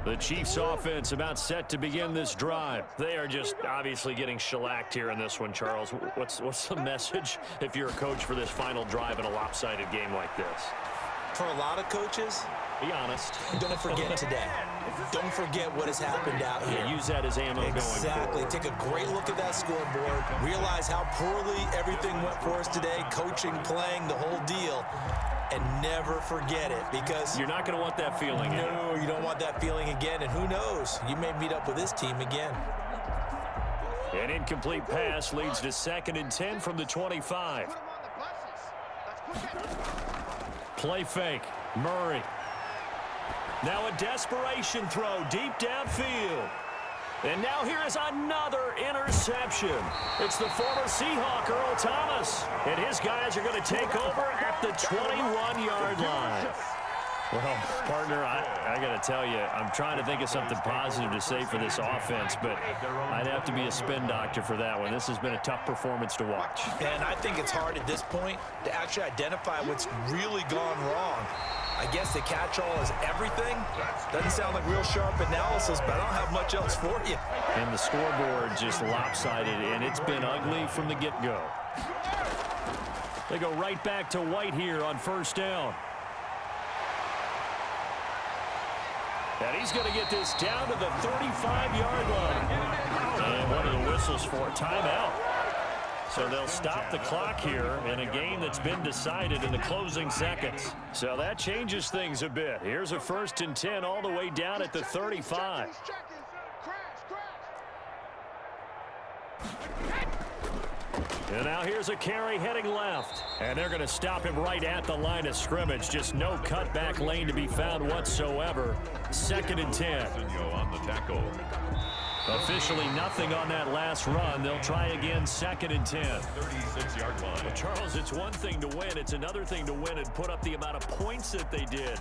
The Chiefs offense about set to begin this drive. They are just obviously getting shellacked here in this one, Charles. What's the message if you're a coach for this final drive in a lopsided game like this? For a lot of coaches, be honest. Don't forget today. Don't forget what has happened out here. Yeah, use that as ammo going forward. Exactly. Take a great look at that scoreboard. Realize how poorly everything went for us today. Coaching, playing, the whole deal. And never forget it, because you're not going to want that feeling again. No, you don't want that feeling again. And who knows? You may meet up with this team again. An incomplete pass leads to 2nd and 10 from the 25. Play fake. Murray. Now a desperation throw deep downfield. And now here is another interception. It's the former Seahawk, Earl Thomas. And his guys are going to take over at the 21-yard line. Well, partner, I got to tell you, I'm trying to think of something positive to say for this offense, but I'd have to be a spin doctor for that one. This has been a tough performance to watch. And I think it's hard at this point to actually identify what's really gone wrong. I guess the catch-all is everything. Doesn't sound like real sharp analysis, but I don't have much else for you. And the scoreboard just lopsided, and it's been ugly from the get-go. They go right back to White here on 1st down. And he's going to get this down to the 35-yard line. And one of the whistles for a timeout. So they'll stop the clock here in a game that's been decided in the closing seconds. So that changes things a bit. Here's a 1st and 10 all the way down at the 35. And now here's a carry heading left. And they're going to stop him right at the line of scrimmage. Just no cutback lane to be found whatsoever. 2nd and 10. On the tackle. Officially nothing on that last run. They'll try again, 2nd and 10. 36-yard line. Well, Charles, it's one thing to win. It's another thing to win and put up the amount of points that they did.